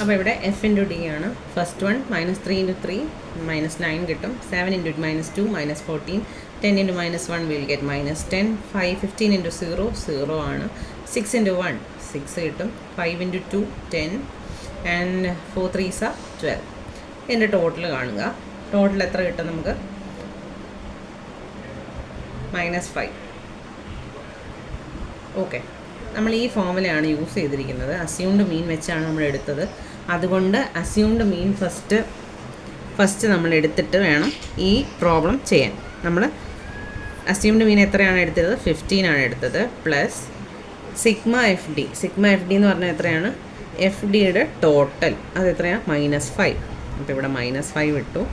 അപ്പോൾ ഇവിടെ F into D ആണ്. ഫസ്റ്റ് വൺ -3 × 3 -9 കിട്ടും. 7 × -2 -14. 10 × -1 വിൽ ഗെറ്റ് -10. 15 × 0 0 ആണ്. 6 × 1 6 കിട്ടും. 5 × 2 10 ആൻഡ് 4 3s are 12. ഇതിൻ്റെ ടോട്ടൽ കാണുക. ടോട്ടൽ എത്ര കിട്ടും നമുക്ക്? -5. ഓക്കെ, നമ്മൾ ഈ ഫോമുലയാണ് യൂസ് ചെയ്തിരിക്കുന്നത്. അസ്യൂംഡ് മീൻ വെച്ചാണ് നമ്മൾ എടുത്തത്. അതുകൊണ്ട് അസ്യൂംഡ് മീൻ ഫസ്റ്റ് നമ്മൾ എടുത്തിട്ട് വേണം ഈ പ്രോബ്ലം ചെയ്യാൻ. നമ്മൾ അസ്യൂംഡ് മീൻ എത്രയാണ് എടുത്തത്? 15 ആണ് എടുത്തത്. പ്ലസ് സിഗ്മ എഫ് ഡി എന്ന് പറഞ്ഞാൽ എത്രയാണ്? എഫ് ഡിയുടെ ടോട്ടൽ അത് എത്രയാണ്? -5. അപ്പോൾ ഇവിടെ -5 ഇട്ടു.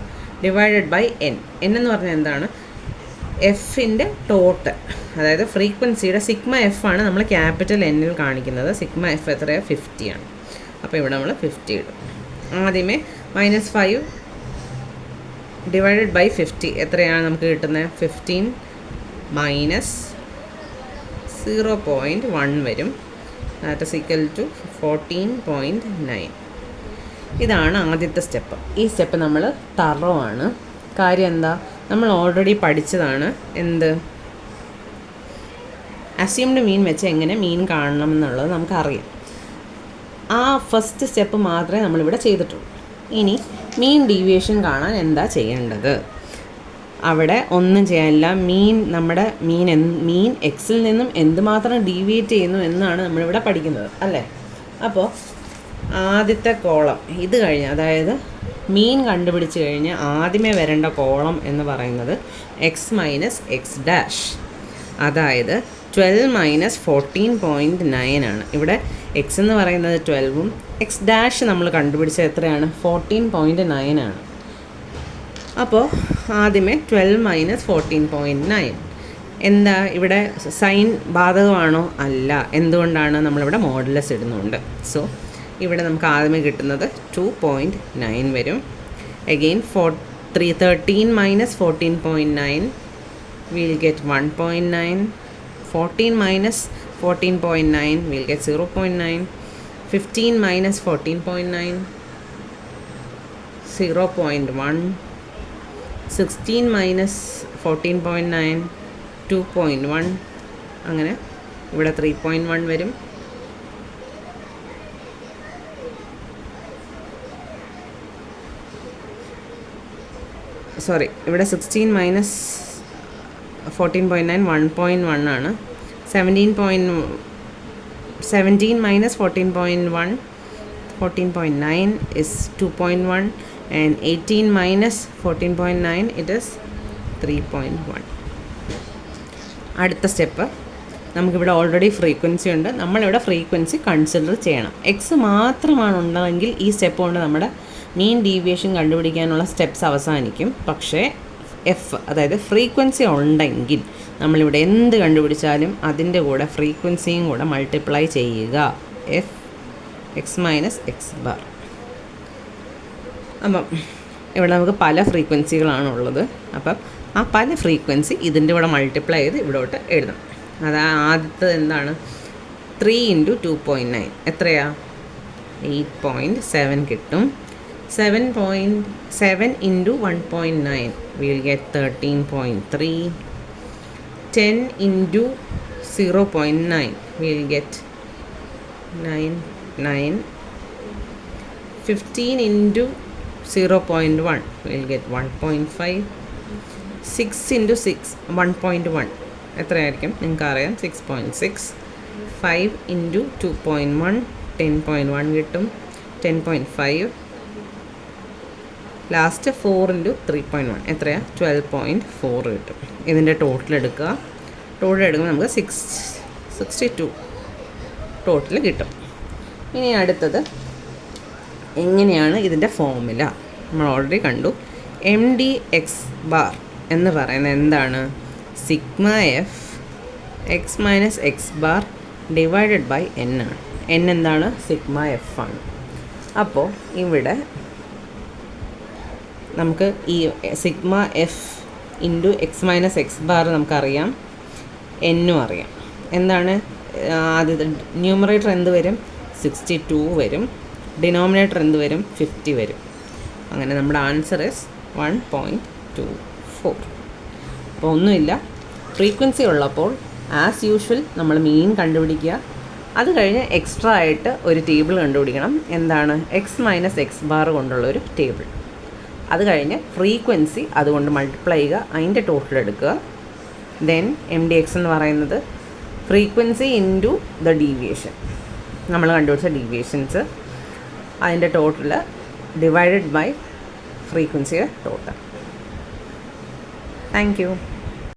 Divided by N. എന്ന് പറഞ്ഞാൽ എന്താണ്? എഫിൻ്റെ ടോട്ടൽ, അതായത് ഫ്രീക്വൻസിയുടെ സിഗ്മ എഫ് ആണ് നമ്മൾ ക്യാപിറ്റൽ എന്നിൽ കാണിക്കുന്നത്. സിഗ്മ എഫ് എത്രയാണ്? 50 ആണ്. അപ്പോൾ ഇവിടെ നമ്മൾ 50 ഇടും. ആദ്യമേ -5 ഡിവൈഡഡ് ബൈ 50 എത്രയാണ് നമുക്ക് കിട്ടുന്നത്? 15 - 0.1 വരും. That is equal to 14.9. ഇതാണ് ആദ്യത്തെ സ്റ്റെപ്പ്. ഈ സ്റ്റെപ്പ് നമ്മൾ തറോ ആണ്. കാര്യം എന്താ? നമ്മൾ ഓൾറെഡി പഠിച്ചതാണ്. എന്ത്? അസ്യൂംഡ് മീൻ വെച്ച് എങ്ങനെ മീൻ കാണണം എന്നുള്ളത് നമുക്കറിയാം. ആ ഫസ്റ്റ് സ്റ്റെപ്പ് മാത്രമേ നമ്മളിവിടെ ചെയ്തിട്ടുള്ളൂ. ഇനി മീൻ ഡീവിയേഷൻ കാണാൻ എന്താ ചെയ്യേണ്ടത്? അവിടെ ഒന്നും ചെയ്യാനില്ല. നമ്മുടെ മീൻ എക്സിൽ നിന്നും എന്തുമാത്രം ഡീവിയേറ്റ് ചെയ്യുന്നു എന്നാണ് നമ്മളിവിടെ പഠിക്കുന്നത്, അല്ലേ? അപ്പോൾ ആദ്യത്തെ കോളം ഇത് കഴിഞ്ഞ്, അതായത് മീൻ കണ്ടുപിടിച്ച് കഴിഞ്ഞ് ആദ്യമേ വരേണ്ട കോളം എന്ന് പറയുന്നത് എക്സ് മൈനസ് എക്സ് ഡാഷ്, അതായത് 12 - 14.9 ആണ്. ഇവിടെ എക്സ് എന്ന് പറയുന്നത് 12ഉം എക്സ് ഡാഷ് നമ്മൾ കണ്ടുപിടിച്ചത് എത്രയാണ്? 14.9 ആണ്. അപ്പോൾ ആദ്യമേ 12 - 14.9 എന്താ? ഇവിടെ സൈൻ ബാധകമാണോ? അല്ല. എന്തുകൊണ്ടാണ്? നമ്മളിവിടെ മോഡുലസ് ഇടുന്നുണ്ട്. സോ ഇവിടെ നമുക്ക് ആദ്യമേ കിട്ടുന്നത് 2.9 വരും. Again 13 - 14.9 we'll get 1.9. 14 - 14.9 we'll get 0.9. 15 - 14.9 0.1. 16 - 14.9 2.1. അങ്ങനെ ഇവിടെ 3.1 വരും. സോറി, ഇവിടെ 16 - 14.9 1.1 ആണ്. 17 - 14.1 14.9 is 2.1 and 18 - 14.9 it is 3.1. അടുത്ത സ്റ്റെപ്പ്, നമുക്കിവിടെ ഓൾറെഡി ഫ്രീക്വൻസി ഉണ്ട്. നമ്മളിവിടെ ഫ്രീക്വൻസി കൺസിഡർ ചെയ്യണം. എക്സ് മാത്രമാണ് ഉണ്ടെങ്കിൽ ഈ സ്റ്റെപ്പ് കൊണ്ട് നമ്മുടെ മീൻ ഡീവിയേഷൻ കണ്ടുപിടിക്കാനുള്ള സ്റ്റെപ്സ് അവസാനിക്കും. പക്ഷേ എഫ്, അതായത് ഫ്രീക്വൻസി ഉണ്ടെങ്കിൽ നമ്മളിവിടെ എന്ത് കണ്ടുപിടിച്ചാലും അതിൻ്റെ കൂടെ ഫ്രീക്വൻസിയും കൂടെ മൾട്ടിപ്ലൈ ചെയ്യുക. F x minus x bar. അപ്പം ഇവിടെ നമുക്ക് പല ഫ്രീക്വൻസികളാണുള്ളത്. അപ്പം ആ പല ഫ്രീക്വൻസി ഇതിൻ്റെ കൂടെ മൾട്ടിപ്ലൈ ചെയ്ത് ഇവിടോട്ട് എഴുതണം. അതാ ആദ്യത്തെ എന്താണ്? 3 × 2.9 എത്രയാ? 8.7 കിട്ടും. 7 × 1.9 we'll get 13.3. 10 × 0.9 we'll get 9. 15 × 0.1 we'll get 1.5. 6 × 6 1.1 എത്രയായിരിക്കും? നിങ്ങൾക്കറിയാം, 6.6. 5 × 2.1 10.1 കിട്ടും. 10.5. ലാസ്റ്റ് 4 × 3.1 എത്രയാണ്? 12.4 കിട്ടും. ഇതിൻ്റെ ടോട്ടൽ എടുക്കുക. ടോട്ടൽ എടുക്കുമ്പോൾ നമുക്ക് 62 ടോട്ടൽ കിട്ടും. ഇനി അടുത്തത് എങ്ങനെയാണ് ഇതിൻ്റെ ഫോർമുല? നമ്മൾ ഓൾറെഡി കണ്ടു. എം ഡി എക്സ് ബാർ എന്ന് പറയുന്നത് എന്താണ്? Sigma f x minus x bar divided by n ആണ്. എൻ എന്താണ്? സിഗ്മ എഫ് ആണ്. അപ്പോൾ ഇവിടെ നമുക്ക് ഈ sigma f into x minus x bar നമുക്കറിയാം, എന്നും അറിയാം. എന്താണ് ആദ്യത്തെ ന്യൂമറേറ്റർ? എന്ത് വരും? 62 വരും. ഡിനോമിനേറ്റർ എന്ത് വരും? 50 വരും. അങ്ങനെ നമ്മുടെ ആൻസർ ഇസ് 1.24. അപ്പോൾ ഒന്നുമില്ല, ഫ്രീക്വൻസി ഉള്ളപ്പോൾ ആസ് യൂഷ്വൽ നമ്മൾ മീൻ കണ്ടുപിടിക്കുക. അത് കഴിഞ്ഞ് എക്സ്ട്രാ ആയിട്ട് ഒരു ടേബിൾ കണ്ടുപിടിക്കണം. എന്താണ്? എക്സ് മൈനസ് എക്സ് ബാർ കൊണ്ടുള്ളൊരു ടേബിൾ. അത് കഴിഞ്ഞ് ഫ്രീക്വൻസി അതുകൊണ്ട് മൾട്ടിപ്ലൈ ചെയ്യുക, അതിൻ്റെ ടോട്ടൽ എടുക്കുക. ദെൻ MDX എന്ന് പറയുന്നത് ഫ്രീക്വൻസി ഇൻറ്റു ദ ഡീവിയേഷൻ, നമ്മൾ കണ്ടുപിടിച്ച ഡീവിയേഷൻസ്, അതിൻ്റെ ടോട്ടൽ ഡിവൈഡഡ് ബൈ ഫ്രീക്വൻസിയുടെ ടോട്ടൽ. Thank you.